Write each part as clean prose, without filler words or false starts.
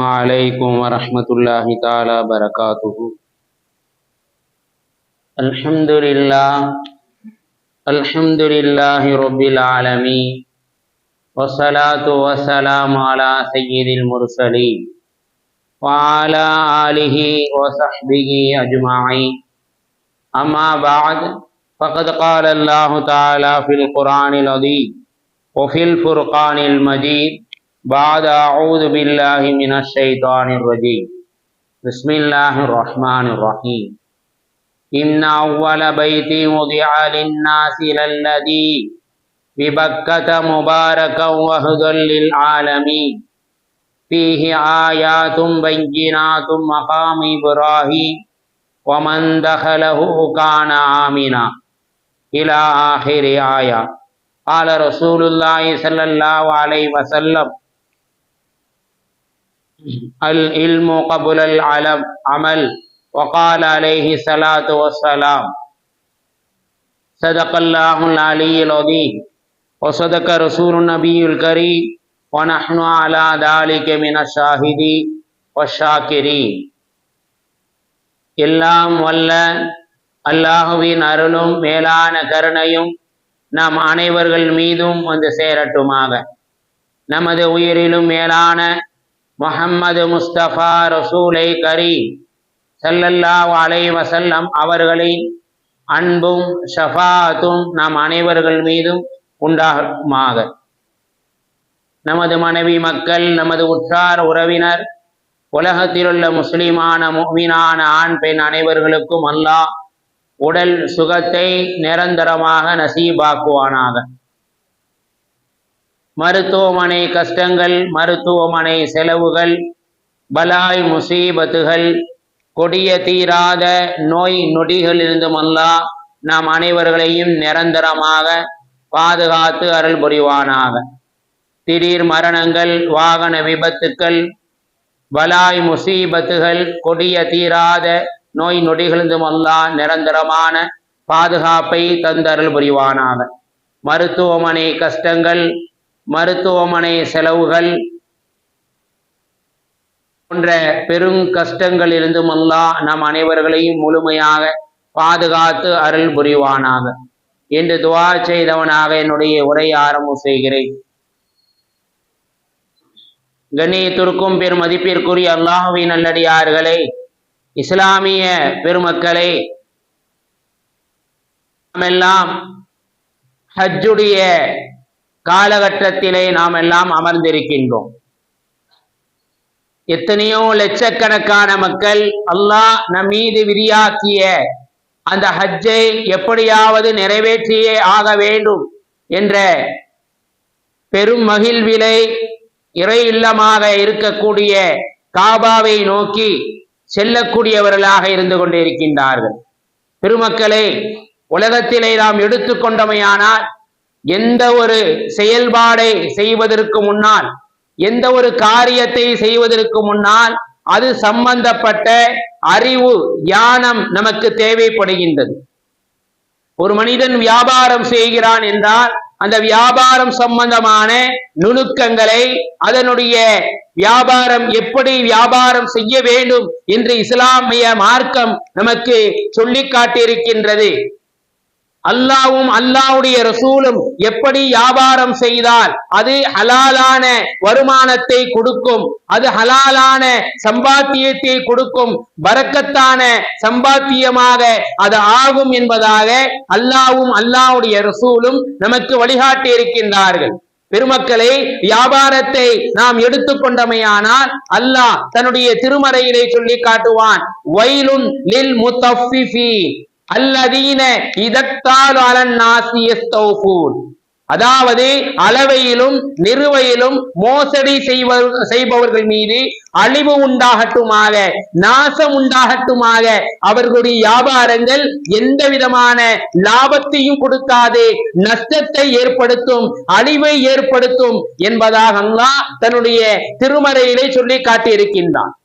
عليكم ورحمة الله تعالى وبركاته. الحمد لله رب العالمين، والصلاة والسلام على سيد المرسلين وعلى آله وصحبه أجمعين. أما بعد، فقد قال الله تعالى في القرآن العظيم وفي الفرقان المجيد بعد أعوذ بالله من الشيطان الرجيم. بسم الله الرحمن الرحيم. إن أول بيت وضع للناس للذي ببكة مباركا وهدى للعالمين فيه آيات بينات مقام إبراهيم ومن دخله كان آمنا إلى آخر آية. قال رسول الله صلى الله عليه وسلم: العلم قبل العمل. وقال عليه الصلاة والسلام: صدق الله العلي العظيم وصدق رسول النبي الكريم ونحن على ذلك من الشاهدين والشاكرين. எல்லாம் வல்ல அல்லாஹுவின் அருளும் மேலான கருணையும் நம் அனைவர்கள் மீதும் வந்து சேரட்டுமாக. நமது உயிரிலும் மேலான முஹம்மது முஸ்தபா ரசூலை கரீம் ஸல்லல்லாஹு அலைஹி வஸல்லம் அவர்களின் அன்பும் ஷஃபாஅத்தும் நம் அனைவர்கள் மீதும் உண்டாகுமாக. நமது மனைவி மக்கள், நமது உற்றார் உறவினர், உலகத்திலுள்ள முஸ்லிமான முஃமினான ஆண் பெண் அனைவர்களுக்கும் அல்லாஹ் உடல் சுகத்தை நிரந்தரமாக நசீபாக்குவானாக. மருத்துவமனை கஷ்டங்கள், மருத்துவமனை செலவுகள், பலாய் முசீபத்துகள், கொடிய தீராத நோய் நொடிகளிலிருந்தும் அல்லாஹ் நாம் அனைவர்களையும் நிரந்தரமாக பாதுகாத்து அருள் புரிவானாக. திடீர் மரணங்கள், வாகன விபத்துக்கள், பலாய் முசீபத்துகள், கொடிய தீராத நோய் நொடிகளிலிருந்தும் அல்லாஹ் நிரந்தரமான பாதுகாப்பை தந்தருள் புரிவானாக. மருத்துவமனை கஷ்டங்கள், மருத்துவமனை செலவுகள் போன்ற பெரும் கஷ்டங்கள் இருந்தும் அல்லாஹ் நம் அனைவர்களையும் முழுமையாக பாதுகாத்து அருள் புரிவானாக என்று துஆ செய்தவனாக என்னுடைய உரையை ஆரம்பம் செய்கிறேன். கண்ணியத்திற்கும் பெரும் மதிப்பிற்குரிய அல்லாஹுவின் நல்லடியார்களே, இஸ்லாமிய பெருமக்களே, நாமெல்லாம் ஹஜ்ஜுடைய காலகட்டத்திலே நாம் எல்லாம் அமர்ந்திருக்கின்றோம். எத்தனையோ லட்சக்கணக்கான மக்கள் அல்லாஹ் நம் மீது விதியாக்கிய அந்த ஹஜ்ஜை எப்படியாவது நிறைவேற்றியே ஆக வேண்டும் என்ற பெரும் மகிழ்விலை இறை இல்லமாக இருக்கக்கூடிய காபாவை நோக்கி செல்லக்கூடியவர்களாக இருந்து கொண்டிருக்கின்றார்கள். பெருமக்களே, உலகத்திலே நாம் எடுத்துக்கொண்டமையானால் எந்த ஒரு செயல்பாடை செய்வதற்கு முன்னால், எந்த ஒரு காரியத்தை செய்வதற்கு முன்னால் அது சம்பந்தப்பட்ட அறிவு, ஞானம் நமக்கு தேவைப்படுகின்றது. ஒரு மனிதன் வியாபாரம் செய்கிறான் என்றால் அந்த வியாபாரம் சம்பந்தமான நுணுக்கங்களை, அதனுடைய வியாபாரம் எப்படி வியாபாரம் செய்ய வேண்டும் என்று இஸ்லாமிய மார்க்கம் நமக்கு சொல்லி காட்டியிருக்கின்றது. அல்லாவும் அல்லாவுடைய ரசூலும் எப்படி வியாபாரம் செய்தால் அது ஹலாலான வருமானத்தை கொடுக்கும், அது ஹலாலான சம்பாத்தியத்தை கொடுக்கும், பரக்கத்தான சம்பாத்தியமாக அது ஆகும் என்பதாக அல்லாவும் அல்லாவுடைய ரசூலும் நமக்கு வழிகாட்டி இருக்கின்றார்கள். பெருமக்களை, வியாபாரத்தை நாம் எடுத்துக்கொண்டமையானால் அல்லாஹ் தன்னுடைய திருமறையிலே சொல்லி காட்டுவான்: வைலுன் லில் முத்தஃபிஃபீன் அல்லதீன இதக்தாலு அலன் நாஸி யஸ்தௌஃபூன். அதாவது அளவையிலும் நிறுவையிலும் மோசடி செய்பவர்கள் மீது அழிவு உண்டாகட்டுமாக, நாசம் உண்டாகட்டுமாக. அவர்களுடைய வியாபாரங்கள் எந்த விதமான லாபத்தையும் கொடுக்காது, நஷ்டத்தை ஏற்படுத்தும், அழிவை ஏற்படுத்தும் என்பதாக அல்லாஹ் தன்னுடைய திருமறையிலே சொல்லி காட்டியிருக்கின்றான்.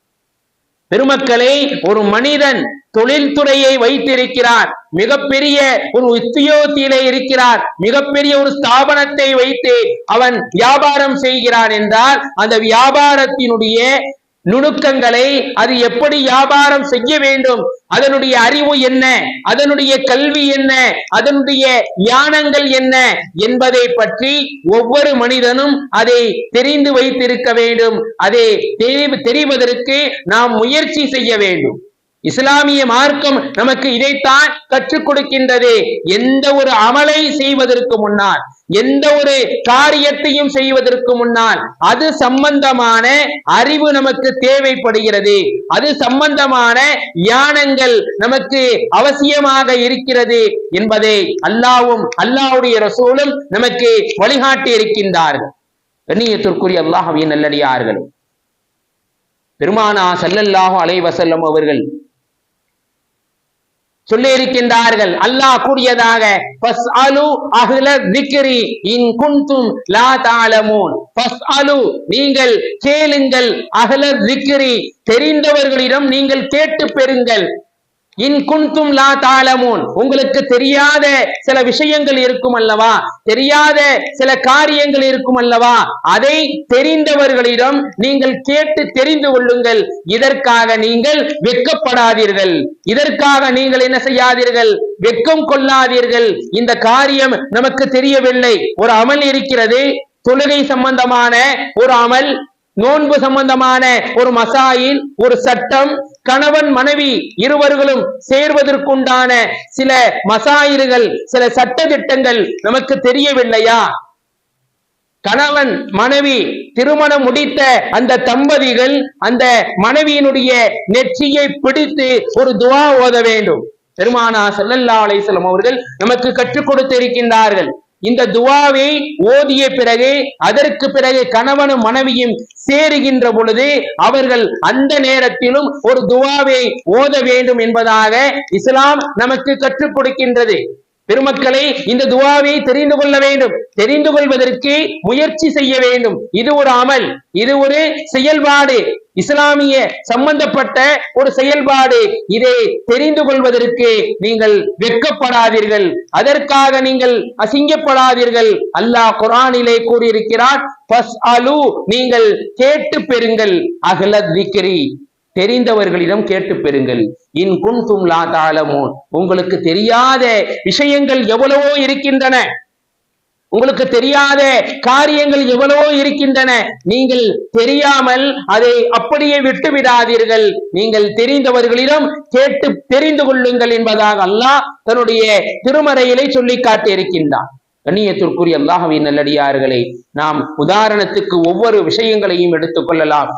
பெருமக்களே, ஒரு மனிதன் தொழில்துறையை வைத்திருக்கிறார், மிகப்பெரிய ஒரு உத்தியோகத்திலே இருக்கிறார், மிகப்பெரிய ஒரு ஸ்தாபனத்தை வைத்து அவன் வியாபாரம் செய்கிறான் என்றால் அந்த வியாபாரத்தினுடைய நுணுக்கங்களை, அது எப்படி வியாபாரம் செய்ய வேண்டும், அதனுடைய அறிவு என்ன, அதனுடைய கல்வி என்ன, அதனுடைய ஞானங்கள் என்ன என்பதை பற்றி ஒவ்வொரு மனிதனும் அதை தெரிந்து வைத்திருக்க வேண்டும். அதை தெரிவதற்கு நாம் முயற்சி செய்ய வேண்டும். இஸ்லாமிய மார்க்கம் நமக்கு இதைத்தான் கற்றுக் கொடுக்கின்றது. எந்த ஒரு அமலை செய்வதற்கு முன்னால், எந்த ஒரு காரியத்தையும் செய்வதற்கு முன்னால் அது சம்பந்தமான அறிவு நமக்கு தேவைப்படுகிறது. அது சம்பந்தமான ஞானங்கள் நமக்கு அவசியமாக இருக்கிறது என்பதை அல்லாஹ்வும் அல்லாஹ்வுடைய ரசூலும் நமக்கு வழிகாட்டி இருக்கின்றார்கள். கண்ணியத்திற்குரிய அல்லாஹ்வின் நல்லடியார்களே, பெருமானா ஸல்லல்லாஹு அலைஹி வஸல்லம் அவர்கள் சொல்லி இருக்கின்றார்கள், அல்லாஹ் கூறியதாக, ஃபஸ்அலு அஹ்ல ذிக்ரி இன் குன்தும் லா தஅலமூன். ஃபஸ்அலு, நீங்கள் கேளுங்கள், அஹ்ல ذிக்ரி, தெரிந்தவர்களிடம் நீங்கள் கேட்டு பெறுங்கள். இன் குன்தும் லா தஅலமூன், உங்களுக்கு தெரியாத சில விஷயங்கள் இருக்கும் அல்லவா, தெரியாத சில காரியங்கள் இருக்கும் அல்லவா, அதை தெரிந்தவர்களிடம் நீங்கள் கேட்டு தெரிந்து கொள்ளுங்கள். இதற்காக நீங்கள் வெட்கப்படாதீர்கள், இதற்காக நீங்கள் என்ன செய்யாதீர்கள், வெட்கம் கொள்ளாதீர்கள். இந்த காரியம் நமக்கு தெரியவில்லை, ஒரு அமல் இருக்கிறது, தொழுகை சம்பந்தமான ஒரு அமல், நோன்பு சம்பந்தமான ஒரு மசாயில், ஒரு சட்டம், கணவன் மனைவி இருவர்களும் சேர்வதற்குண்டான சில மசாயில்கள், சில சட்ட திட்டங்கள் நமக்கு தெரியவில்லையா? கணவன் மனைவி திருமணம் முடித்த அந்த தம்பதிகள் அந்த மனைவியினுடைய நெற்றியை பிடித்து ஒரு துஆ ஓத வேண்டும். பெருமானா ஸல்லல்லாஹு அலைஹி வஸல்லம் அவர்கள் நமக்கு கற்றுக் கொடுத்திருக்கின்றார்கள். இந்த துஆவை ஓதிய பிறகு, அதற்கு பிறகு கணவனும் மனைவியும் சேருகின்ற பொழுது அவர்கள் அந்த நேரத்திலும் ஒரு துஆவை ஓத வேண்டும் என்பதாக இஸ்லாம் நமக்கு கற்றுக் கொடுக்கின்றது. பெருமக்களை, இந்த துஆவை தெரிந்து கொள்ள வேண்டும். தெரிந்து கொள்வதற்கு முயற்சி செய்ய வேண்டும். இது ஒரு அமல், இது ஒரு செயல்பாடு, இஸ்லாமிய சம்பந்தப்பட்ட ஒரு செயல்பாடு. இதை தெரிந்து கொள்வதற்கு நீங்கள் வெட்கப்படாதீர்கள், அதற்காக நீங்கள் அசிங்கப்படாதீர்கள். அல்லாஹ் குர்ஆனிலே கூறியிருக்கிறார், ஃபஸ்அலு, நீங்கள் கேட்டு பெறுங்கள், அஹ்ல ذிக்ரி, தெரிந்தவர்களிடம் கேட்டு பெறுங்கள். இன் குன்தும் லா தஅலமூன், உங்களுக்கு தெரியாத விஷயங்கள் எவ்வளவோ இருக்கின்றன, உங்களுக்கு தெரியாத காரியங்கள் எவ்வளவோ இருக்கின்றன. நீங்கள் தெரியாமல் அதை அப்படியே விட்டு விடாதீர்கள், நீங்கள் தெரிந்தவர்களிடம் கேட்டு தெரிந்து கொள்ளுங்கள் என்பதாக அல்லாஹ் தன்னுடைய திருமறையிலே சொல்லி காட்டி இருக்கின்றான். கண்ணியத்திற்குரிய அல்லாஹ்வின் நல்லடியார்களே, நாம் உதாரணத்துக்கு ஒவ்வொரு விஷயங்களையும் எடுத்துக் கொள்ளலாம்.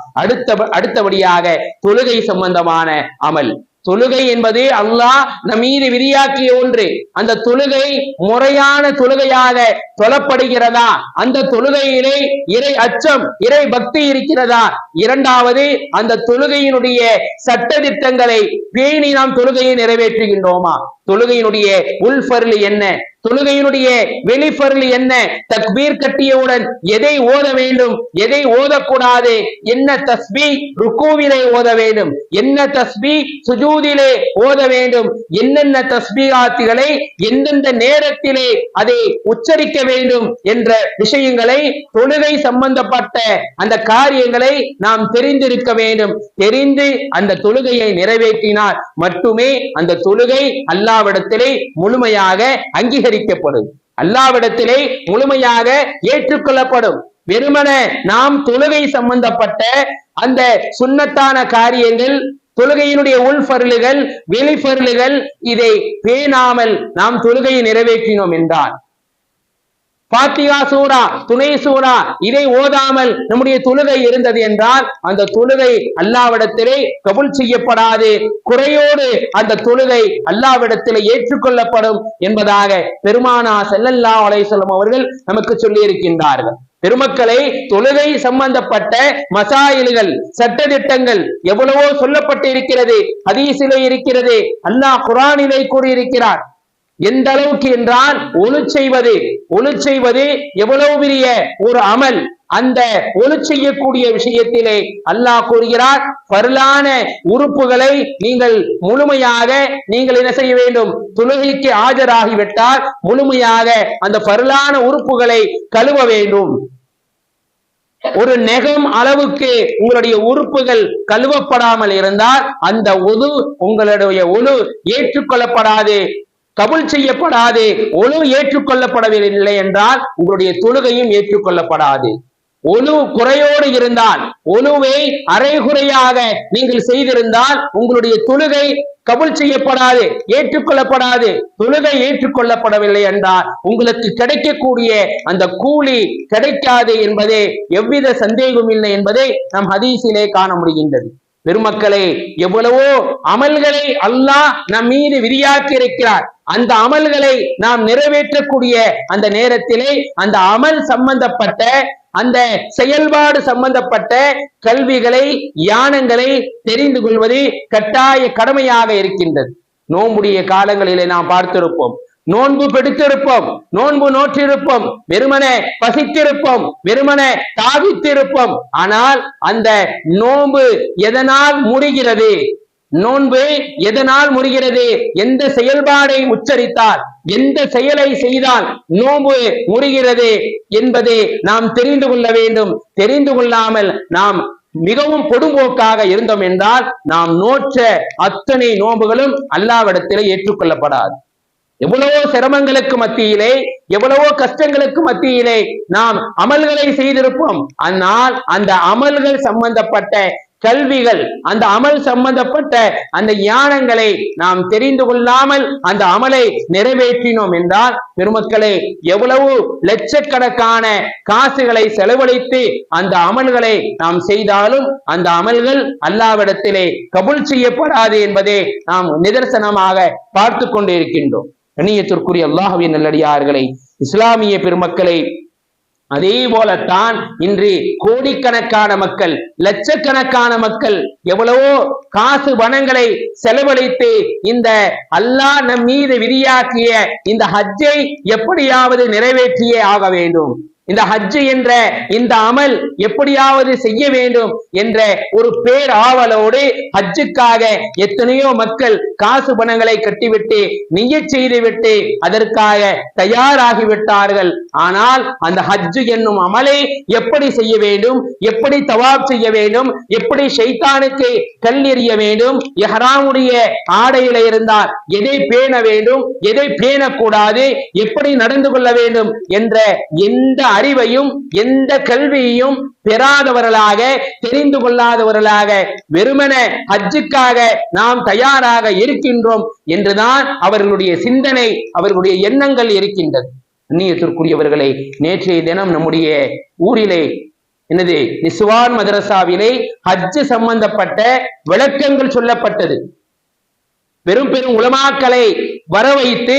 அடுத்தபடியாக தொழுகை சம்பந்தமான அமல். தொழுகை என்பது அல்லாஹ் நம் மீது விதியாக்கிய ஒன்று. அந்த தொழுகை முறையான தொழுகையாக தொழப்படுகிறதா, அந்த தொழுகையிலே இறை அச்சம், இறை பக்தி இருக்கிறதா? இரண்டாவது, அந்த தொழுகையினுடைய சட்ட திட்டங்களை பேணி நாம் தொழுகையை நிறைவேற்றுகின்றோமா? தொழுகையினுடைய உள்ஃபர்லு என்ன, தொழுகையினுடைய வெளிஃபர்லு என்ன, தக்பீர் கட்டியவுடன் எதை ஓத வேண்டும், எதை ஓதக்கூடாது, என்ன தஸ்பீ ருக்கூவிலே ஓத வேண்டும், என்ன தஸ்பீ சுஜூதிலே ஓத வேண்டும், என்னென்ன தஸ்பீகாத்துகளை எந்தெந்த நேரத்திலே அதை உச்சரிக்க வேண்டும் என்ற விஷயங்களை, தொழுகை சம்பந்தப்பட்ட அந்த காரியங்களை நாம் தெரிந்திருக்க வேண்டும். தெரிந்து அந்த தொழுகையை நிறைவேற்றினால் மட்டுமே அந்த தொழுகை அல்லாஹ்விடத்திலே முழுமையாக அங்கீகரிக்கப்படும், அல்லாஹ்விடத்திலே முழுமையாக ஏற்றுக்கொள்ளப்படும். வெறுமன நாம் தொழுகை சம்பந்தப்பட்ட அந்த சுன்னத்தான காரியங்கள், தொழுகையினுடைய உள்ஃபர்லுகள், வெளிஃபர்லுகள், இதை பேணாமல் நாம் தொழுகையை நிறைவேற்றினோம் என்றால், ஃபாத்திஹா சூரா, துணை சூரா, இதை ஓதாமல் நம்முடைய தொழுகை இருந்தது என்றால் அந்த தொழுகை அல்லாஹ்விடத்திலே கபூல் செய்யப்படாது. குறையோடு அந்த தொழுகை அல்லாஹ்விடத்திலே ஏற்றுக்கொள்ளப்படும் என்பதாக பெருமானா ஸல்லல்லாஹு அலைஹி வஸல்லம் அவர்கள் நமக்கு சொல்லி இருக்கின்றார்கள். பெருமக்களை, தொழுகை சம்பந்தப்பட்ட மசாயில்கள், சட்ட திட்டங்கள் எவ்வளவோ சொல்லப்பட்டு இருக்கிறது, ஹதீஸிலே இருக்கிறது, அல்லாஹ் குர்ஆனிலே கூறியிருக்கிறார். எந்த அளவுக்கு என்றால், ஒளு செய்வது எவ்வளவு பெரிய ஒரு அமல். அந்த ஒளு செய்யக்கூடிய விஷயத்திலே அல்லாஹ் கூறுகிறார், பரலான உறுப்புகளை நீங்கள் முழுமையாக நீங்கள் என்ன செய்ய வேண்டும், தொழுகைக்கு ஆஜராகிவிட்டால் முழுமையாக அந்த பரலான உறுப்புகளை கழுவ வேண்டும். ஒரு நெகம் அளவுக்கு உங்களுடைய உறுப்புகள் கழுவப்படாமல் இருந்தால் அந்த ஒது உங்களுடைய ஒழு ஏற்றுக்கொள்ளப்படாது, கபுல் செய்யப்படாது. ஒழு ஏற்றுக்கொள்ளப்படவில்லை என்றால் உங்களுடைய தொழுகையும் ஏற்றுக்கொள்ளப்படாது. ஒழு குறையோடு இருந்தால், ஒழுவை அரைகுறையாக நீங்கள் செய்திருந்தால் உங்களுடைய தொழுகை கபுல் செய்யப்படாது, ஏற்றுக்கொள்ளப்படாது. தொழுகை ஏற்றுக்கொள்ளப்படவில்லை என்றால் உங்களுக்கு கிடைக்கக்கூடிய அந்த கூலி கிடைக்காது என்பதே எவ்வித சந்தேகமும் இல்லை என்பதை நம் ஹதீஸிலே காண முடிகின்றது. பெருமக்களே, எவ்வளவோ அமல்களை அல்லாஹ் நம் மீது விதியாக்கி இருக்கிறார். அந்த அமல்களை நாம் நிறைவேற்றக்கூடிய அந்த நேரத்திலே அந்த அமல் சம்பந்தப்பட்ட அந்த செயல்பாடு சம்பந்தப்பட்ட கல்விகளை, யானங்களை தெரிந்து கொள்வது கட்டாய கடமையாக இருக்கின்றது. நோன்புடைய காலங்களிலே நாம் பார்த்திருப்போம், நோன்பு பிடித்திருப்போம், நோன்பு நோற்றிருப்போம், வெறுமனே பசித்திருப்போம், வெறுமனே தாவித்திருப்போம். ஆனால் அந்த நோன்பு எதனால் முடிகிறது? நோன்பு எதனால் முடிகிறது? எந்த செயல்பாடை உச்சரித்தால், எந்த செயலை செய்தால் நோன்பு முறிகிறது என்பதை நாம் தெரிந்து கொள்ள வேண்டும். தெரிந்து கொள்ளாமல் நாம் மிகவும் பொடும்போக்காக இருந்தோம் என்றால் நாம் நோற்ற அத்தனை நோன்புகளும் அல்லாஹ்விடத்திலே ஏற்றுக்கொள்ளப்படாது. எவ்வளவோ சிரமங்களுக்கு மத்தியிலே, எவ்வளவோ கஷ்டங்களுக்கு மத்தியிலே நாம் அமல்களை செய்திருப்போம். ஆனால் அந்த அமல்கள் சம்பந்தப்பட்ட கல்விகள், அந்த அமல் சம்பந்தப்பட்ட அந்த ஞானங்களை நாம் தெரிந்து கொள்ளாமல் அந்த அமலை நிறைவேற்றினோம் என்றால், பெருமக்களே, எவ்வளவு லட்சக்கணக்கான காசுகளை செலவழித்து அந்த அமல்களை நாம் செய்தாலும் அந்த அமல்கள் அல்லாஹ்விடத்திலே கபூல் செய்யப்படாது என்பதை நாம் நிதர்சனமாக பார்த்து கொண்டு இருக்கின்றோம். கண்ணியத்திற்குரிய அல்லாஹ்வின் நல்லடியார்களே, இஸ்லாமிய பெருமக்களை, அதே போலத்தான் இன்று கோடிக்கணக்கான மக்கள், லட்சக்கணக்கான மக்கள் எவ்வளவோ காசு பணங்களை செலவழித்து இந்த அல்லாஹ் நம் மீது விதியாக்கிய இந்த ஹஜ்ஜை எப்படியாவது நிறைவேற்றியே ஆக வேண்டும், இந்த ஹஜ் என்ற இந்த அமல் எப்படியாவது செய்ய வேண்டும் என்ற ஒரு பேர் ஆவலோடு ஹஜ்ஜுக்காக எத்தனையோ மக்கள் காசு பணங்களை கட்டிவிட்டு நியத் செய்துவிட்டு அதற்காக தயாராகிவிட்டார்கள். ஆனால் அந்த ஹஜ் என்னும் அமலை எப்படி செய்ய வேண்டும், எப்படி தவாப் செய்ய வேண்டும், எப்படி ஷைத்தானுக்கு கல் எறிய வேண்டும், இஹ்ராமுடைய ஆடையில இருந்தால் எதை பேண வேண்டும், எதை பேணக்கூடாது, எப்படி நடந்து கொள்ள வேண்டும் என்ற எந்த அறிவையும் எந்த கல்வியையும் பெறாதவர்களாக, தெரிந்து கொள்ளாதவர்களாக வெறுமன ஹஜ்ஜுக்காக நாம் தயாராக இருக்கின்றோம் என்றுதான் அவர்களுடைய சிந்தனை, அவர்களுடைய எண்ணங்கள் இருக்கின்றது. அந்நியத்திற்குரியவர்களை, நேற்றைய தினம் நம்முடைய ஊரிலே நிஸ்வான் மதரசாவிலே ஹஜ் சம்பந்தப்பட்ட விளக்கங்கள் சொல்லப்பட்டது. பெரும் பெரும் உலமாக்களை வர வைத்து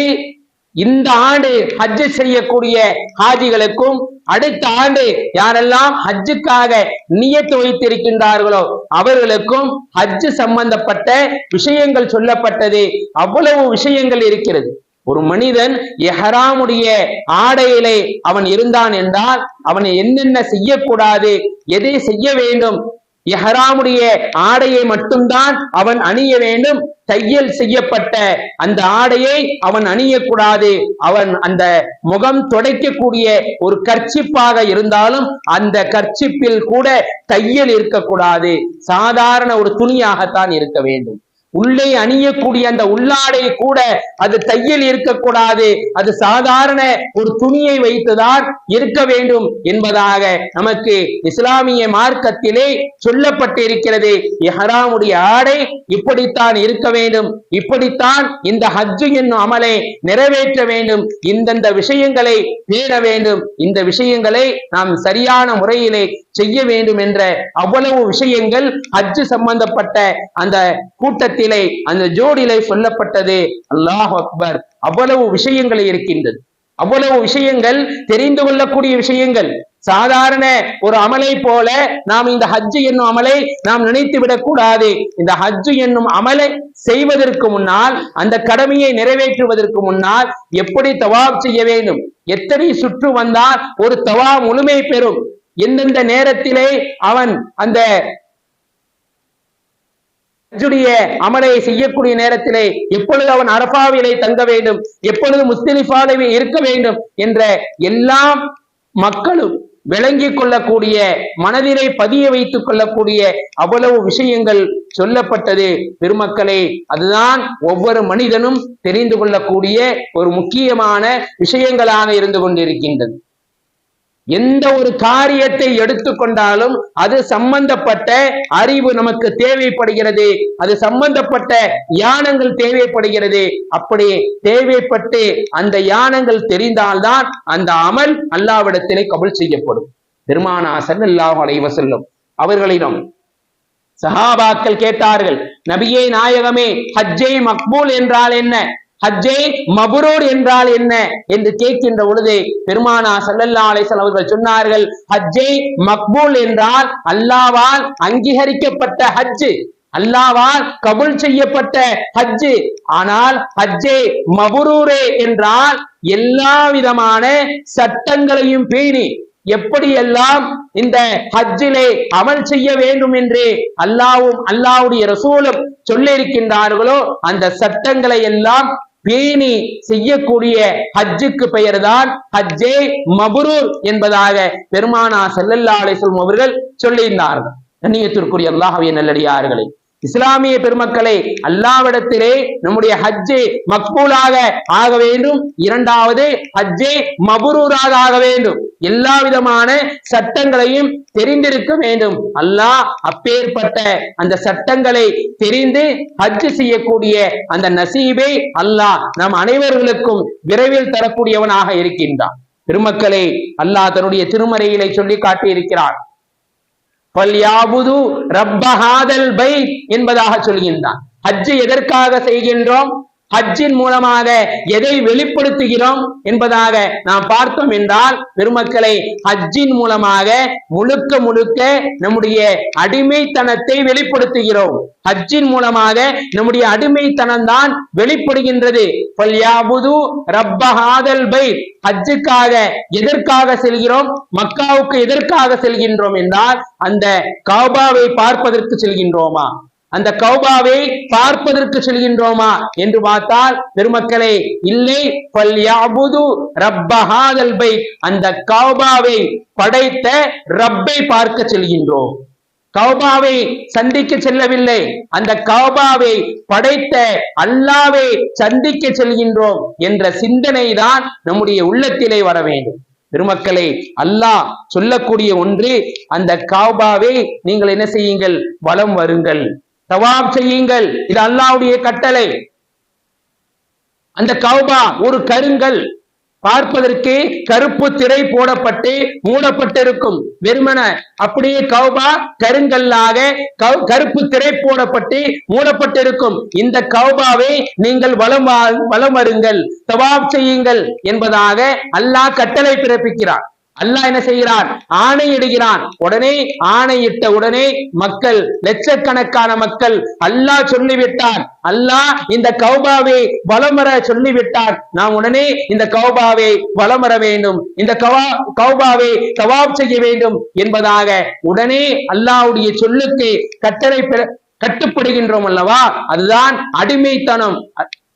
இந்த ஆண்டு ஹஜ் செய்யக்கூடிய ஹாஜிகளுக்கும் அடுத்த ஆண்டு யாரெல்லாம் ஹஜ்ஜுக்காக நியத்து வைத்திருக்கின்றார்களோ அவர்களுக்கும் ஹஜ் சம்பந்தப்பட்ட விஷயங்கள் சொல்லப்பட்டது. அவ்வளவு விஷயங்கள் இருக்கிறது. ஒரு மனிதன் இஹ்ராமுடைய ஆடையிலே அவன் இருந்தான் என்றால் அவனை என்னென்ன செய்யக்கூடாது, எதை செய்ய வேண்டும், இஹ்ராமுடைய ஆடையை மட்டும்தான் அவன் அணிய வேண்டும், தையல் செய்யப்பட்ட அந்த ஆடையை அவன் அணியக்கூடாது. அவன் அந்த முகம் துடைக்கக்கூடிய ஒரு கர்ச்சிப்பாக இருந்தாலும் அந்த கர்ச்சிப்பில் கூட தையல் இருக்கக்கூடாது, சாதாரண ஒரு துணியாகத்தான் இருக்க வேண்டும். உள்ளே அணியக்கூடிய அந்த உள்ளாடை கூட அது தையல் இருக்கக்கூடாது, அது சாதாரண ஒரு துணியை வைத்துதான் இருக்க வேண்டும் என்பதாக நமக்கு இஸ்லாமிய மார்க்கத்திலே சொல்லப்பட்டு இருக்கிறது. இஹ்ராமுடைய ஆடை இப்படித்தான் இருக்க வேண்டும், இப்படித்தான் இந்த ஹஜ் என்னும் அமலை நிறைவேற்ற வேண்டும், இந்தந்த விஷயங்களை பேண வேண்டும், இந்த விஷயங்களை நாம் சரியான முறையிலே செய்ய வேண்டும் என்ற அவ்வளவு விஷயங்கள் ஹஜ் சம்பந்தப்பட்ட அந்த கூட்டத்திலே, அந்த ஜோடியிலே சொல்லப்பட்டது. அல்லாஹ் அக்பர்! அவ்வளவு விஷயங்கள் இருக்கின்றது, அவ்வளவு விஷயங்கள், தெரிந்து கொள்ளக்கூடிய விஷயங்கள். சாதாரண ஒரு அமலை போல நாம் இந்த ஹஜ் என்னும் அமலை நாம் நினைத்து விடக்கூடாது. இந்த ஹஜ் என்னும் அமலை செய்வதற்கு முன்னால், அந்த கடமையை நிறைவேற்றுவதற்கு முன்னால் எப்படி தவாப் செய்ய வேண்டும், எத்தனை சுற்று வந்தால் ஒரு தவா முழுமை பெறும், எந்தெந்த நேரத்திலே அவன் அந்த ஹஜ்ஜுடைய அமலை செய்யக்கூடிய நேரத்திலே எப்பொழுது அவன் அரஃபாவிலே தங்க வேண்டும், எப்பொழுது முஸ்தலிஃபாவிலே இருக்க வேண்டும் என்ற எல்லா மக்களும் விளங்கிக் கொள்ளக்கூடிய, மனதிலே பதிய வைத்துக் கொள்ளக்கூடிய அவ்வளவு விஷயங்கள் சொல்லப்பட்டது. பெருமக்களே, அதுதான் ஒவ்வொரு மனிதனும் தெரிந்து கொள்ளக்கூடிய ஒரு முக்கியமான விஷயங்களாக இருந்து கொண்டிருக்கின்றது. எந்த ஒரு காரியத்தை எடுத்துக்கொண்டாலும் அது சம்பந்தப்பட்ட அறிவு நமக்கு தேவைப்படுகிறது, அது சம்பந்தப்பட்ட ஞானங்கள் தேவைப்படுகிறது. அப்படி தேவைப்பட்டு அந்த ஞானங்கள் தெரிந்தால்தான் அந்த அமல் அல்லாஹ்விடத்திலே கபூல் செய்யப்படும். பெருமானார் ஸல்லல்லாஹு அலைஹி வஸல்லம் அவர்களிடம் சஹாபாக்கள் கேட்டார்கள், நபியே நாயகமே, ஹஜ்ஜே மக்பூல் என்றால் என்ன, ஹஜ்ஜே மப்ரூர் என்றால் என்ன என்று கேட்கின்ற பொழுது பெருமானார் ஸல்லல்லாஹு அலைஹி வஸல்லம் அவர்கள் சொன்னார்கள், ஹஜ்ஜே மக்பூல் என்றால் அல்லாஹ்வால் அங்கீகரிக்கப்பட்ட ஹஜ், அல்லாஹ்வால் கபூல் செய்யப்பட்ட ஹஜ். ஆனால் ஹஜ்ஜே மப்ரூரே என்றால் எல்லா விதமான சட்டங்களையும் பேணி எப்படியெல்லாம் இந்த ஹஜ்ஜிலே அமல் செய்ய வேண்டும் என்று அல்லாஹ்வும் அல்லாஹ்வுடைய ரசூலும் சொல்லியிருக்கின்றார்களோ அந்த சட்டங்களை எல்லாம் பேணி செய்யக்கூடிய ஹஜ்ஜுக்கு பெயர்தான் ஹஜ்ஜே மப்ரூர் என்பதாக பெருமானார் ஸல்லல்லாஹு அலைஹி வஸல்லம் அவர்கள் சொல்லியிருந்தார்கள். கண்ணியத்திற்குரிய அல்லாஹ்வின் நல்லடியார்களே, இஸ்லாமிய பெருமக்களே, அல்லாஹ்விடத்திலே நம்முடைய ஹஜ்ஜே மக்பூலாக ஆக வேண்டும். இரண்டாவது, ஹஜ்ஜே மப்ரூராக ஆக வேண்டும். எல்லா விதமான சட்டங்களையும் தெரிந்திருக்க வேண்டும். அல்லாஹ் அப்பேற்பட்ட அந்த சட்டங்களை தெரிந்து ஹஜ் செய்யக்கூடிய அந்த நசீபை அல்லாஹ் நம் அனைவர்களுக்கும் விரைவில் தரக்கூடியவனாக இருக்கின்றான். பெருமக்களே, அல்லாஹ் தன்னுடைய திருமறையிலே சொல்லி காட்டியிருக்கிறார், என்பதாக சொல்கின்றான். ஹஜ் எதற்காக செய்கின்றோம், ஹஜ்ஜின் மூலமாக எதை வெளிப்படுத்துகிறோம் என்பதாக நாம் பார்த்தோம் என்றால், பெருமக்களை, ஹஜ்ஜின் மூலமாக முழுக்க முழுக்க நம்முடைய அடிமைத்தனத்தை வெளிப்படுத்துகிறோம். ஹஜ்ஜின் மூலமாக நம்முடைய அடிமைத்தனம் தான் வெளிப்படுகின்றது. ஹஜ்ஜுக்காக எதற்காக செல்கிறோம், மக்காவுக்கு எதற்காக செல்கின்றோம் என்றால், அந்த கஅபாவை பார்ப்பதற்கு செல்கின்றோமா, அந்த கஅபாவை பார்ப்பதற்கு செல்கின்றோமா என்று பார்த்தால் பெருமக்களே, இல்லை. அந்த கஅபாவை படைத்த ரப்பை பார்க்க செல்கின்றோம். கஅபாவை சந்திக்க செல்லவில்லை, அந்த கஅபாவை படைத்த அல்லாஹ்வை சந்திக்க செல்கின்றோம் என்ற சிந்தனை தான் நம்முடைய உள்ளத்திலே வர வேண்டும். பெருமக்களே, அல்லாஹ் சொல்லக்கூடிய ஒன்று, அந்த கஅபாவை நீங்கள் என்ன செய்யுங்கள், வலம் வருங்கள், தவாப் செய்யுங்கள். இது அல்லாஹ்வுடைய கட்டளை. அந்த கஅபா ஒரு கருங்கல், பார்ப்பதற்கு கருப்பு திரை போடப்பட்டு மூடப்பட்டிருக்கும். வெறுமன அப்படியே கஅபா கருங்கல்லாக கருப்பு திரை போடப்பட்டு மூடப்பட்டிருக்கும். இந்த கஅபாவை நீங்கள் வலம் வருங்கள், தவாப் செய்யுங்கள் என்பதாக அல்லாஹ் கட்டளை பிறப்பிக்கிறார். அல்லாஹ் என்ன செய்கிறான், ஆணையிடுகிறான். உடனே ஆணையிட்ட உடனே மக்கள், லட்சக்கணக்கான மக்கள், அல்லாஹ் சொல்லிவிட்டான், அல்லாஹ் இந்த கஅபாவை வலம் வர சொல்லிவிட்டான், நாம் உடனே இந்த கஅபாவை வலம் வர வேண்டும், இந்த கஅபாவை தவாப் செய்ய வேண்டும் என்பதாக உடனே அல்லாஹ்வுடைய சொல்லுக்கு கட்டுப்படுகின்றோம் அல்லவா. அதுதான் அடிமைத்தனம்.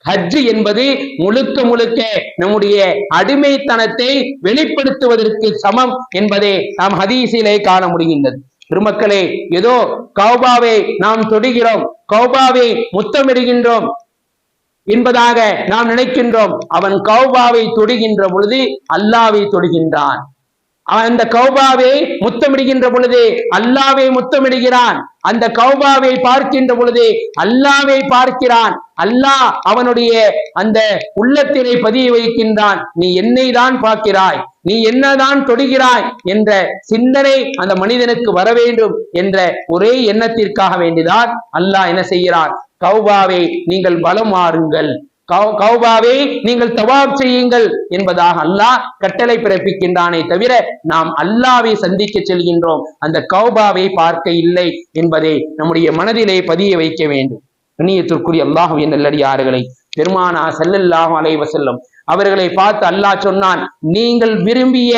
ஹஜ் என்பது முழுக்க முழுக்க நம்முடைய அடிமைத்தனத்தை வெளிப்படுத்துவதற்கு சமம் என்பதை நாம் ஹதீஸிலே காண முடிகின்றது. பெருமக்களே, ஏதோ கஅபாவை நாம் தொடுகிறோம், கஅபாவை முத்தமிடுகின்றோம் என்பதாக நாம் நினைக்கின்றோம். அவன் கஅபாவை தொடுகின்ற பொழுது அல்லாஹ்வை தொடுகின்றான். அந்த கஅபாவை முத்தமிடுகின்ற பொழுது அல்லாஹ்வை முத்தமிடுகிறான். அந்த கஅபாவை பார்க்கின்ற பொழுது அல்லாஹ்வை பார்க்கிறான். அல்லாஹ் அவனுடைய அந்த உள்ளத்தினை பதிய வைக்கின்றான், நீ என்னை தான் பார்க்கிறாய், நீ என்னதான் தொடுகிறாய் என்ற சிந்தனை அந்த மனிதனுக்கு வர வேண்டும் என்ற ஒரே எண்ணத்திற்காக வேண்டிதான் அல்லாஹ் என்ன செய்கிறான், கஅபாவை நீங்கள் வலம் வாருங்கள், கஅபாவை நீங்கள் தவாப் செய்யுங்கள் என்பதாக அல்லாஹ் கட்டளை பிறப்பிக்கின்றானே தவிர நாம் அல்லாஹ்வை சந்திக்க செல்கின்றோம், அந்த கஅபாவை பார்க்க இல்லை என்பதை நம்முடைய மனதிலே பதிய வைக்க வேண்டும். கண்ணியத்திற்குரிய அல்லாஹ்வின் நல்லடியார்களே, பெருமானார் ஸல்லல்லாஹு அலைஹி வஸல்லம் அவர்களை பார்த்து அல்லாஹ் சொன்னான், நீங்கள் விரும்பிய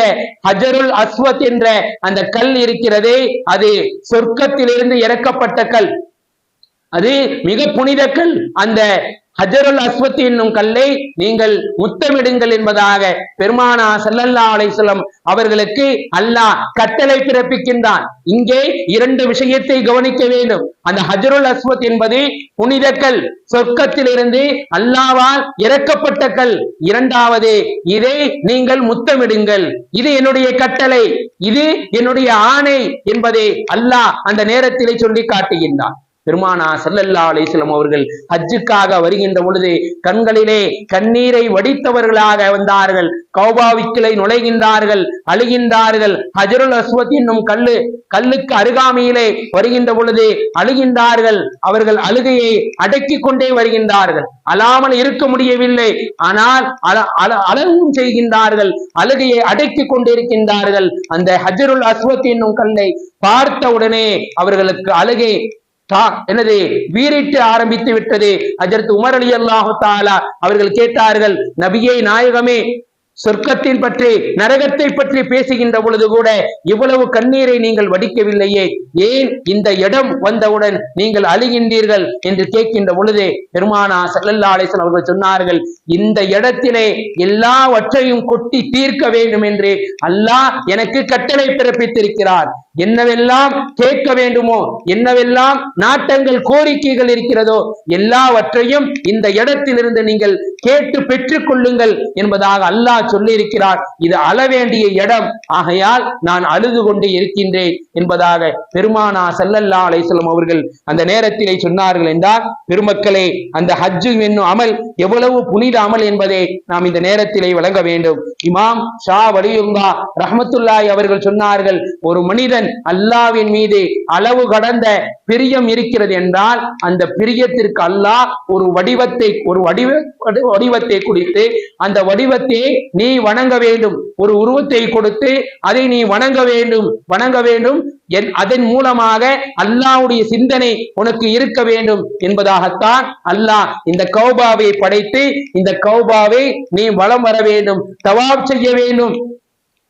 ஹஜருல் அஸ்வத் என்ற அந்த கல் இருக்கிறதே, அது சொர்க்கத்திலிருந்து இறக்கப்பட்ட கல், அது மிக புனித கல். அந்த ஹஜருல் அஸ்வத் என்னும் கல்லை நீங்கள் முத்தமிடுங்கள் என்பதாக பெருமானா ஸல்லல்லாஹு அலைஹி வஸல்லம் அவர்களுக்கு அல்லாஹ் கட்டளை பிறப்பிக்கின்றான். இங்கே இரண்டு விஷயத்தை கவனிக்க வேண்டும். அந்த ஹஜருல் அஸ்வத் என்பது புனித கல், சொர்க்கத்திலிருந்து அல்லாஹ்வால் இறக்கப்பட்ட கல். இரண்டாவது, இதை நீங்கள் முத்தமிடுங்கள், இது என்னுடைய கட்டளை, இது என்னுடைய ஆணை என்பதை அல்லாஹ் அந்த நேரத்திலே சொல்லி காட்டுகின்றான். பெருமானா ஸல்லல்லாஹு அலைஹி வஸல்லம் அவர்கள் ஹஜ்ஜுக்காக வருகின்ற பொழுது கண்களிலே கண்ணீரை வடித்தவர்களாக வந்தார்கள். கௌபாவிற்குள்ளே நுழைகின்றார்கள், அழுகின்றார்கள். ஹஜருல் அஸ்வத் என்னும் கல்லுக்கு அருகாமையிலே வருகின்ற பொழுது அழுகின்றார்கள். அவர்கள் அழுகையை அடக்கி கொண்டே வருகின்றார்கள். அழாமல் இருக்க முடியவில்லை, ஆனால் அழகும் செய்கின்றார்கள், அழுகையை அடக்கி கொண்டிருக்கின்றார்கள். அந்த ஹஜருல் அஸ்வத் என்னும் கல்லை பார்த்தவுடனே அவர்களுக்கு அழுகை என்னது வீறிட்டு ஆரம்பித்து விட்டது. ஹஜ்ரத் உமர் ரலியல்லாஹு தஆலா அவர்கள் கேட்டார்கள், நபியே நாயகமே, சொர்க்கத்தின் பற்றி நரகத்தை பற்றி பேசுகின்ற பொழுது கூட இவ்வளவு கண்ணீரை நீங்கள் வடிக்கவில்லையே, ஏன் இந்த இடம் வந்தவுடன் நீங்கள் அழுகின்றீர்கள் என்று கேட்கின்ற பொழுது பெருமானா ஸல்லல்லாஹு அலைஹி வஸல்லம் அவர்கள் சொன்னார்கள், இந்த இடத்திலே எல்லாவற்றையும் கொட்டி தீர்க்க வேண்டும் என்று அல்லாஹ் எனக்கு கட்டளை பிறப்பித்திருக்கிறார். என்னவெல்லாம் கேட்க வேண்டுமோ, என்னவெல்லாம் நாட்டங்கள் கோரிக்கைகள் இருக்கிறதோ எல்லாவற்றையும் இந்த இடத்திலிருந்து நீங்கள் கேட்டு பெற்றுக் கொள்ளுங்கள் என்பதாக அல்லாஹ் சொல்லி இருக்கிறார். இது அழ வேண்டிய இடம், ஆகையால் நான் அழுது கொண்டு இருக்கின்றேன் என்பதாக பெருமானா ஸல்லல்லாஹு அலைஹி வஸல்லம் அவர்கள் அந்த நேரத்திலே சொன்னார்கள். என்றால் பெருமக்களே, அந்த ஹஜ்ஜு என்னும் அமல் எவ்வளவு புனித அமல் என்பதை நாம் இந்த நேரத்திலே வழங்க வேண்டும். இமாம் ஷா வலியுல்லாஹ் ரஹ்மத்துல்லாஹி அவர்கள் சொன்னார்கள், ஒரு மனிதன் அல்லாஹ்வின் மீது அளவு கடந்த பிரியம் இருக்கிறது என்றால் அந்த பிரியத்திற்கு அல்லாஹ் ஒரு வடிவத்தை கொடுத்து அந்த வடிவத்தை நீ வணங்க வேண்டும், ஒரு உருவத்தை கொடுத்து அதை நீ வணங்க வேண்டும், அதன் மூலமாக அல்லாஹ்வுடைய சிந்தனை உனக்கு இருக்க வேண்டும் என்பதாகத்தான் அல்லாஹ் இந்த கௌபாவை படைத்து இந்த கௌபாவை நீ வலம் வர வேண்டும், தவாப் செய்ய வேண்டும்.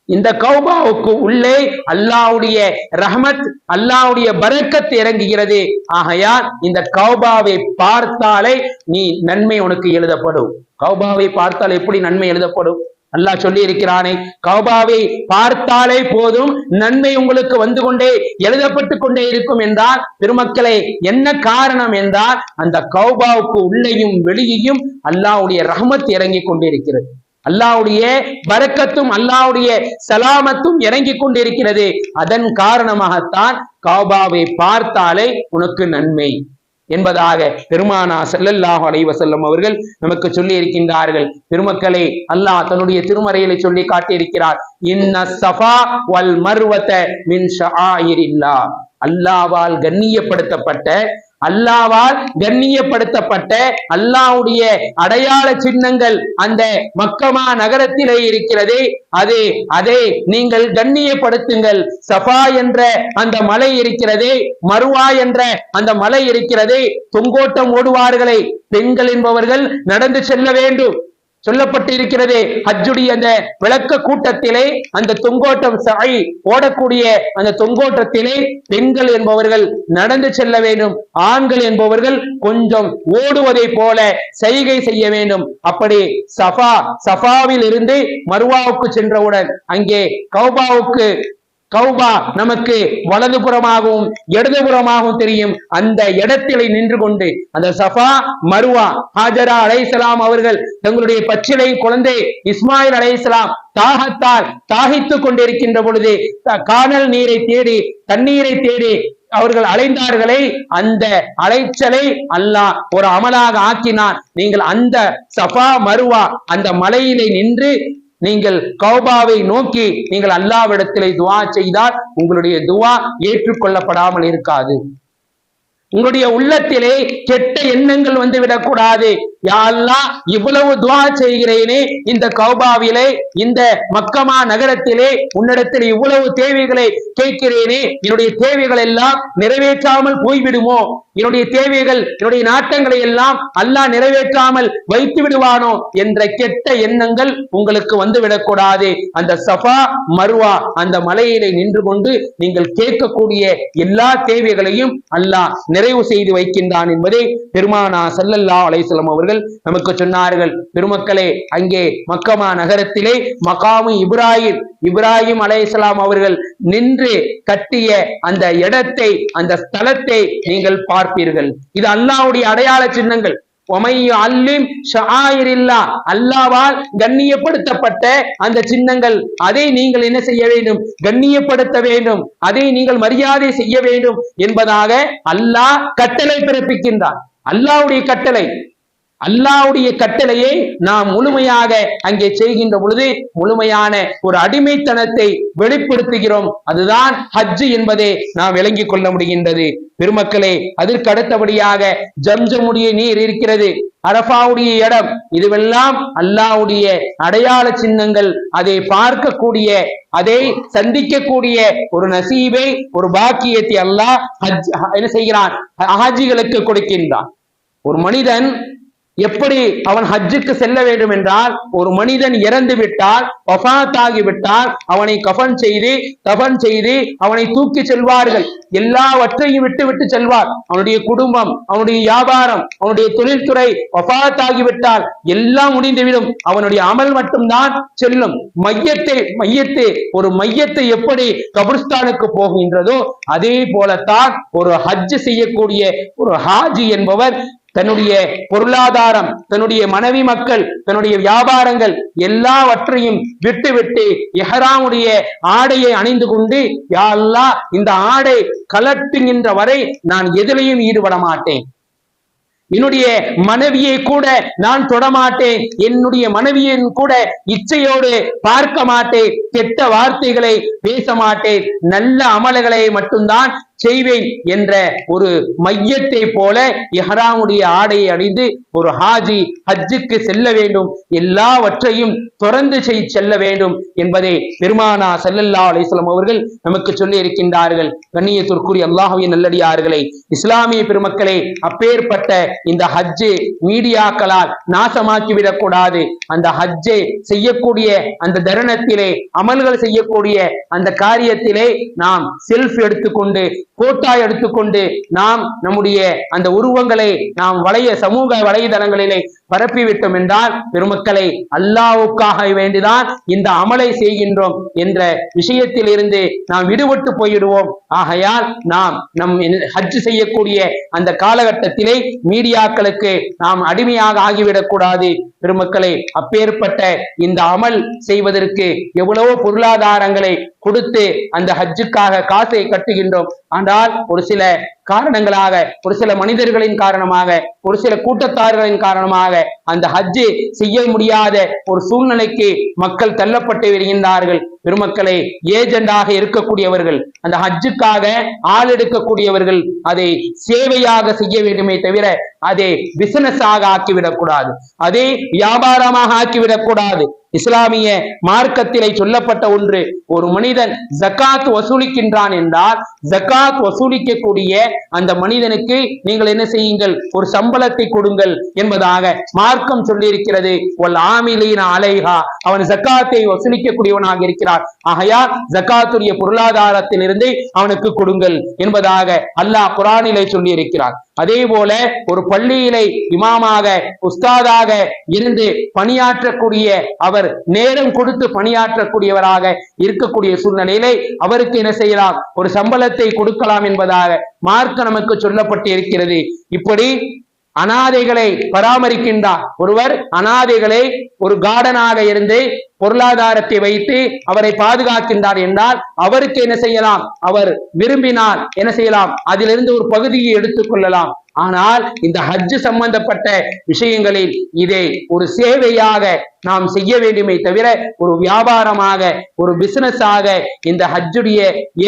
இந்த கௌபாவுக்கு உள்ளே அல்லாஹ்வுடைய ரஹ்மத், அல்லாஹ்வுடைய பரக்கத் இறங்குகிறது. ஆகையால் இந்த கௌபாவை பார்த்தாலே நீ நன்மை உனக்கு எழுதப்படும். கௌபாவை பார்த்தால் எப்படி நன்மை எழுதப்படும்? அல்லாஹ் சொல்லி இருக்கிறானே, கௌபாவை பார்த்தாலே போதும் நன்மை உங்களுக்கு வந்து கொண்டே எழுதப்பட்டு கொண்டே இருக்கும் என்றால் பெருமக்களே, என்ன காரணம் என்றால் அந்த கௌபாவுக்கு உள்ளேயும் வெளியேயும் அல்லாஹ்வுடைய ரஹ்மத் இறங்கி கொண்டிருக்கிறது, அல்லாஹ்வுடைய பரக்கத்தும் அல்லாஹ்வுடைய சலாமத்தும் இறங்கி கொண்டிருக்கிறது. அதன் காரணமாகத்தான் கௌபாவை பார்த்தாலே உனக்கு நன்மை என்பதாக பெருமானா ஸல்லல்லாஹு அலைஹி வஸல்லம் அவர்கள் நமக்கு சொல்லி இருக்கின்றார்கள். பெருமக்களே, அல்லாஹ் தன்னுடைய திருமறையிலே சொல்லி காட்டியிருக்கிறார், இன்ன ஸஃபா வல் மர்வத மின் ஷஆயிரில்லாஹ். அல்லாஹ்வால் கண்ணியப்படுத்தப்பட்ட அல்லாஹ்வுடைய அடையாள சின்னங்கள் அந்த மக்கமா நகரத்திலே இருக்கிறது. அதை நீங்கள் கண்ணியப்படுத்துங்கள். சஃபா என்ற அந்த மலை இருக்கிறது, மருவா என்ற அந்த மலை இருக்கிறது. தொங்கோட்டம் ஓடுவார்களே பெண்கள் என்பவர்கள் நடந்து செல்ல வேண்டும் சொல்லப்பட்டிருக்கிறது. ஹஜ்ஜுடைய அந்த விளக்க கூட்டத்திலே அந்த தொங்கோட்டம் சஹி ஓடக்கூடிய அந்த தொங்கோட்டத்திலே பெண்கள் என்பவர்கள் நடந்து செல்ல வேண்டும், ஆண்கள் என்பவர்கள் கொஞ்சம் ஓடுவதை போல சைகை செய்ய வேண்டும். அப்படி சஃபாவில் இருந்து மருவாவுக்கு சென்றவுடன் அங்கே கௌபா நமக்கு வலதுபுறமாகவும் இடதுபுறமாகவும் தெரியும். அந்த இடத்திலே நின்று கொண்டு அந்த சஃபா மருவா ஹாஜரா அலைஹிஸ்ஸலாம் அவர்கள் தங்களுடைய பச்சிலை குழந்தை இஸ்மாயில் அலைஹிஸ்ஸலாம் தாகத்தால் தாகித்துக் கொண்டிருக்கின்ற பொழுது கானல் நீரை தேடி தண்ணீரை தேடி அவர்கள் அலைந்தார்களே, அந்த அலைச்சலை அல்லாஹ் ஒரு அமலாக ஆக்கினார். நீங்கள் அந்த சஃபா மருவா அந்த மலையிலே நின்று நீங்கள் கௌபாவை நோக்கி நீங்கள் அல்லாஹ்விடத்திலே துஆ செய்தால் உங்களுடைய துஆ ஏற்றுக்கொள்ளப்படாமல் இருக்காது. உங்களுடைய உள்ளத்திலே கெட்ட எண்ணங்கள் வந்து விடக்கூடாது. யா அல்லாஹ், இவ்வளவு துஆ செய்கிறேனே இந்த கௌபாவிலே, இந்த மக்கமா நகரத்திலே உன்னிடத்தில் இவ்வளவு தேவைகளை கேட்கிறேனே, என்னுடைய தேவைகள் எல்லாம் நிறைவேற்றாமல் போய்விடுமோ, என்னுடைய தேவைகள் என்னுடைய நாட்டங்களை எல்லாம் அல்லாஹ் நிறைவேற்றாமல் வைத்து விடுவானோ என்ற கெட்ட எண்ணங்கள் உங்களுக்கு வந்து விடக்கூடாது. அந்த சஃபா மருவா அந்த மலையிலே நின்று கொண்டு நீங்கள் கேட்கக்கூடிய எல்லா தேவைகளையும் அல்லாஹ் நிறைவு செய்து வைக்கின்றான் என்பதை பெருமானா ஸல்லல்லாஹு அலைஹி வஸல்லம் அவர்கள் நமக்கு சொன்னார்கள். பெருமக்களே, அங்கே மக்கமா நகரத்திலே மகாமு இப்ராஹிம் அலைஹிஸ்ஸலாம் அவர்கள் நின்று கட்டிய அந்த இடத்தை, அந்த ஸ்தலத்தை நீங்கள் பார்ப்பீர்கள். இது அல்லாஹ்வுடைய அடையாள சின்னங்கள். அல்லாஹ்வால் கண்ணியப்படுத்தப்பட்ட அந்த சின்னங்கள், அதை நீங்கள் என்ன செய்ய வேண்டும்? கண்ணியப்படுத்த வேண்டும், அதை நீங்கள் மரியாதை செய்ய வேண்டும் என்பதாக அல்லாஹ் கட்டளை பிறப்பிக்கின்றான். அல்லாஹ்வுடைய கட்டளையை நாம் முழுமையாக அங்கே செய்கின்ற பொழுது முழுமையான ஒரு அடிமைத்தனத்தை வெளிப்படுத்துகிறோம். அதுதான் ஹஜ் என்பதை நாம் விளங்கிக் கொள்ள முடிகின்றது. பெருமக்களே, அதற்கு அடுத்தபடியாக ஜம்ஜமுடைய நீர் இருக்கிறது, அரஃபாவுடைய இடம், இதுவெல்லாம் அல்லாஹ்வுடைய அடையாள சின்னங்கள். அதை பார்க்கக்கூடிய, அதை சந்திக்கக்கூடிய ஒரு நசீபை, ஒரு பாக்கியத்தை அல்லாஹ் என்ன செய்கிறான்? ஹாஜிகளுக்கு கொடுக்கின்றான். ஒரு மனிதன் எப்படி அவன் ஹஜ்ஜுக்கு செல்ல வேண்டும் என்றால், ஒரு மனிதன் இறந்து விட்டால், வஃபாத் ஆகிவிட்டால் அவனை கஃன் செய்து அவனை தூக்கி செல்வார்கள். எல்லாவற்றையும் விட்டு செல்வார். அவனுடைய குடும்பம், அவனுடைய வியாபாரம், அவனுடைய தொழில்துறை வஃபாத் ஆகிவிட்டால் எல்லாம் முடிந்துவிடும். அவனுடைய அமல் மட்டும்தான் செல்லும். ஒரு மையத்தை எப்படி கபர்ஸ்தானுக்கு போகின்றதோ அதே போலத்தான் ஒரு ஹஜ் செய்யக்கூடிய ஒரு ஹாஜி என்பவர் தன்னுடைய பொருளாதாரம், தன்னுடைய மனைவி மக்கள், தன்னுடைய வியாபாரங்கள் எல்லாவற்றையும் விட்டு இஹ்ராமுடைய ஆடையை அணிந்து கொண்டு, யா அல்லாஹ், இந்த ஆடை கலட்டுகின்ற வரை நான் எதிலையும் ஈடுபட மாட்டேன். என்னுடைய மனைவியை கூட நான் தொடமாட்டேன். என்னுடைய மனைவியின் கூட இச்சையோடு பார்க்க மாட்டேன். கெட்ட வார்த்தைகளை பேச மாட்டேன். நல்ல அமல்களை மட்டும்தான் செய்வேன் என்ற ஒரு மையத்தை போல இஹ்ராமுடைய ஆடையை அணிந்து ஒரு ஹாஜி ஹஜ்ஜுக்கு செல்ல வேண்டும். எல்லாவற்றையும் தொடர்ந்து செல்ல வேண்டும் என்பதை பெருமானா ஸல்லல்லாஹு அலைஹி வஸல்லம் அவர்கள் நமக்கு சொல்லி இருக்கின்றார்கள். கண்ணியத்திற்குரிய அல்லாஹ்வின் நல்லடியார்களே, இஸ்லாமிய பெருமக்களே, அப்பேற்பட்ட இந்த ஹஜ்ஜை மீடியாக்களால் நாசமாக்கிவிடக் கூடாது. அந்த ஹஜ்ஜை செய்யக்கூடிய அந்த தருணத்திலே, அமல்கள் செய்யக்கூடிய அந்த காரியத்திலே நாம் செல்ஃப் எடுத்துக்கொண்டு, போட்டோ எடுத்துக்கொண்டு நாம் நம்முடைய அந்த உருவங்களை நாம் சமூக வலைதளங்களிலே பரப்பிவிட்டோம் என்றால், பெருமக்களை, அல்லாஹ்வுக்காக வேண்டிதான் இந்த அமலை செய்கின்றோம் என்ற விஷயத்தில் இருந்து நாம் விடுபட்டு போயிடுவோம். ஆகையால் நாம் ஹஜ் செய்யக்கூடிய அந்த காலகட்டத்திலே மீடியாக்களுக்கு நாம் அடிமையாக ஆகிவிடக் கூடாது. பெருமக்களை, அப்பேற்பட்ட இந்த அமல் செய்வதற்கு எவ்வளவோ பொருளாதாரங்களை கொடுத்து அந்த ஹஜ்ஜுக்காக காசை கட்டுகின்றோம். ஆனால் ஒரு சில காரணங்களாக, ஒரு சில மனிதர்களின் காரணமாக, ஒரு சில கூட்டத்தார்களின் காரணமாக அந்த ஹஜ்ஜை செய்ய முடியாத ஒரு சூழ்நிலைக்கு மக்கள் தள்ளப்பட்டு வருகின்றார்கள். பெருமக்களை, ஏஜெண்டாக இருக்கக்கூடியவர்கள், அந்த ஹஜ்ஜுக்காக ஆள் எடுக்கக்கூடியவர்கள் அதை சேவையாக செய்ய வேண்டுமே தவிர அதை பிசினஸாக ஆக்கிவிடக்கூடாது, அதை வியாபாரமாக ஆக்கிவிடக்கூடாது. இஸ்லாமிய மார்க்கத்திலே சொல்லப்பட்ட ஒன்று, ஒரு மனிதன் ஜகாத் வசூலிக்கின்றான் என்றால் ஜகாத் வசூலிக்கக்கூடிய அந்த மனிதனுக்கு நீங்கள் என்ன செய்யுங்கள்? ஒரு சம்பளத்தை கொடுங்கள் என்பதாக மார்க்கம் சொல்லி இருக்கிறது. அவன் ஜகாத்தை வசூலிக்கக்கூடியவனாக இருக்கிறார். ஆகையால் ஜகாத்துடைய பொருளாதாரத்திலிருந்து அவனுக்கு கொடுங்கள் என்பதாக அல்லாஹ் குர்ஆனிலே சொல்லி இருக்கிறார். அதே போல ஒரு பள்ளியிலே இமாமாக, உஸ்தாதாக இருந்து பணியாற்றக்கூடிய அவர் நேரம் கொடுத்து பணியாற்றக்கூடியவராக இருக்கக்கூடிய சூழ்நிலையிலே அவருக்கு என்ன செய்யலாம்? ஒரு சம்பளத்தை கொடுக்கலாம் என்பதாக மார்க்கம் நமக்கு சொல்லப்பட்டு இருக்கிறது. இப்படி அனாதைகளை பராமரிக்கின்றார் ஒருவர். அனாதைகளை ஒரு கார்டனாக இருந்து பொருளாதாரத்தை வைத்து அவரை பாதுகாக்கின்றார் என்றால் அவருக்கு என்ன செய்யலாம்? அவர் விரும்பினால் என்ன செய்யலாம்? அதிலிருந்து ஒரு பகுதியை எடுத்துக் கொள்ளலாம். ஆனால் இந்த ஹஜ் சம்பந்தப்பட்ட விஷயங்களில் இதை ஒரு சேவையாக நாம் செய்ய வேண்டுமே தவிர ஒரு வியாபாரமாக, ஒரு பிசினஸாக இந்த ஹஜ்ஜுடைய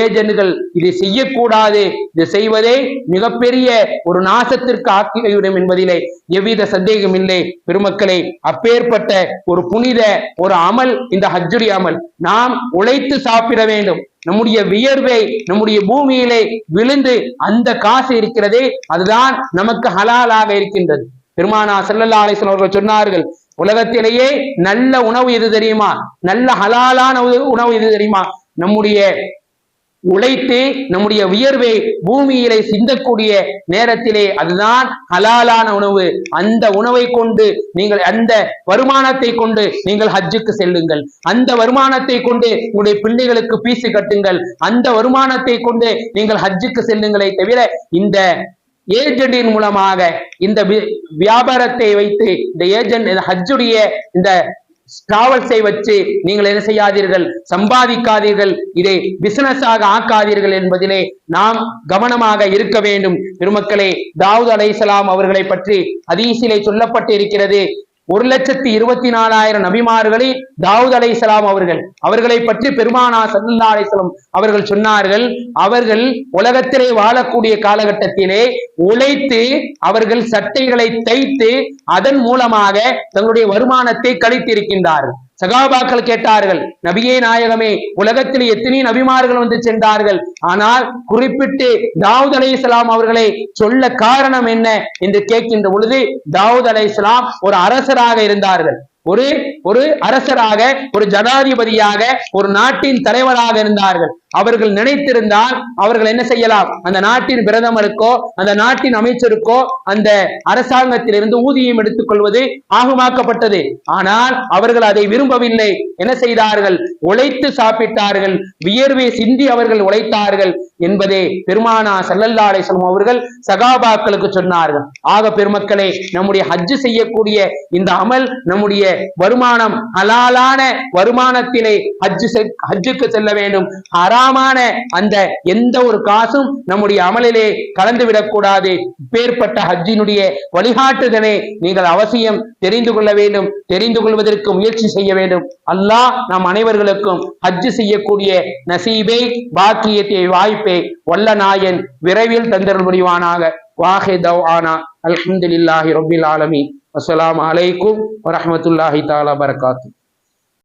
ஏஜென்ட்கள் இதை செய்யக்கூடாது. இது செய்வதே மிகப்பெரிய ஒரு நாசத்திற்கு ஆக்கிவிடும் என்பதிலே எவ்வித சந்தேகம் இல்லை. பெருமக்களை, அப்பேற்பட்ட ஒரு புனித ஒரு அமல் இந்த ஹஜ்ஜுடைய அமல். நாம் உழைத்து சாப்பிட வேண்டும். நம்முடைய வியர்வை நம்முடைய பூமியிலே விழுந்து அந்த காசு இருக்கிறதே, அதுதான் நமக்கு ஹலாலாக இருக்கின்றது. பெருமானா ஸல்லல்லாஹு அலைஹி வஸல்லம் அவர்கள் சொன்னார்கள், உலகத்திலேயே நல்ல உணவு எது தெரியுமா? நல்ல ஹலாலான உணவு எது தெரியுமா? நம்முடைய உழைத்து நம்முடைய வியர்வை பூமியிலே சிந்தக்கூடிய நேரத்திலே அதுதான் ஹலாலான உணவு. அந்த உணவை கொண்டு நீங்கள், அந்த வருமானத்தை கொண்டு நீங்கள் ஹஜ்ஜுக்கு செல்லுங்கள். அந்த வருமானத்தை கொண்டு உங்களுடைய பிள்ளைகளுக்கு பீசு கட்டுங்கள். அந்த வருமானத்தை கொண்டு நீங்கள் ஹஜ்ஜுக்கு செல்லுங்களே தவிர இந்த ஏஜென்டின் மூலமாக இந்த வியாபாரத்தை வைத்து இந்த ஏஜென்ட் ஹஜ்ஜுடைய இந்த டிராவல்ஸை வச்சு நீங்கள் என்ன செய்யாதீர்கள், சம்பாதிக்காதீர்கள், இதை பிசினஸாக ஆக்காதீர்கள் என்பதிலே நாம் கவனமாக இருக்க வேண்டும். பெருமக்களே, தாவூத் அலைஹிஸ்ஸலாம் அவர்களை பற்றி ஹதீஸிலே சொல்லப்பட்டு இருக்கிறது. 1,24,000 நபிமார்களில் தாவூத் அலைஹிஸ்ஸலாம் அவர்களை பற்றி பெருமானார் ஸல்லல்லாஹு அலைஹி வஸல்லம் அவர்கள் சொன்னார்கள், அவர்கள் உலகத்திலே வாழக்கூடிய காலகட்டத்திலே உழைத்து அவர்கள் சட்டைகளை தைத்து அதன் மூலமாக தங்களுடைய வருமானத்தை கழித்திருக்கின்றார்கள். சகாபாக்கள் கேட்டார்கள், நபியே நாயகமே, உலகத்தில் எத்தனை நபிமார்கள் வந்து சென்றார்கள், ஆனால் குறிப்பிட்டு தாவூத் அலைஹிஸ்ஸலாம் அவர்களை சொல்ல காரணம் என்ன என்று கேட்கின்ற பொழுது, தாவூத் அலைஹிஸ்ஸலாம் ஒரு அரசராக இருந்தார்கள். ஒரு அரசராக, ஒரு ஜனாதிபதியாக, ஒரு நாட்டின் தலைவராக இருந்தார்கள். அவர்கள் நினைத்திருந்தால் அவர்கள் என்ன செய்யலாம், அந்த நாட்டின் பிரதமருக்கோ அந்த நாட்டின் அமைச்சருக்கோ அந்த அரசாங்கத்திலிருந்து ஊதியம் எடுத்துக் கொள்வது ஆகுமாக்கப்பட்டது. ஆனால் அவர்கள் அதை விரும்பவில்லை. என்ன செய்தார்கள், உழைத்து சாப்பிட்டார்கள், வியர்வை சிந்தி அவர்கள் உழைத்தார்கள் என்பதே பெருமானார் ஸல்லல்லாஹு அலைஹி வஸல்லம் அவர்கள் சகாபாக்களுக்கு சொன்னார்கள். ஆக பெருமக்களே, நம்முடைய ஹஜ்ஜு செய்யக்கூடிய இந்த அமல், நம்முடைய வருமானம் ஹலாலான வருமானத்திலே ஹஜ்ஜுக்கு செல்ல வேண்டும். ஹராமான அந்த எந்த ஒரு காசும் நம்முடைய அமலிலே கலந்துவிடக் கூடாது. பேர்பட்ட ஹஜ்ஜினுடைய வழிகாட்டுதலை நீங்கள் அவசியம் தெரிந்து கொள்ள வேண்டும். தெரிந்து கொள்வதற்கு முயற்சி செய்ய வேண்டும். அல்லாஹ் நம் அனைவர்களுக்கும் ஹஜ்ஜு செய்யக்கூடிய நசீபை, பாக்கியத்தை, வாய்ப்பை வல்ல நாயன் விரைவில் தந்தருள் புரிவானாக. வாஹிர் தவ்ஆனா அல்ஹம்துலில்லாஹி ரப்பில் ஆலமீன். அஸ்ஸலாமு அலைக்கும் வரஹ்மத்துல்லாஹி தஆலா பரகாத்துஹு.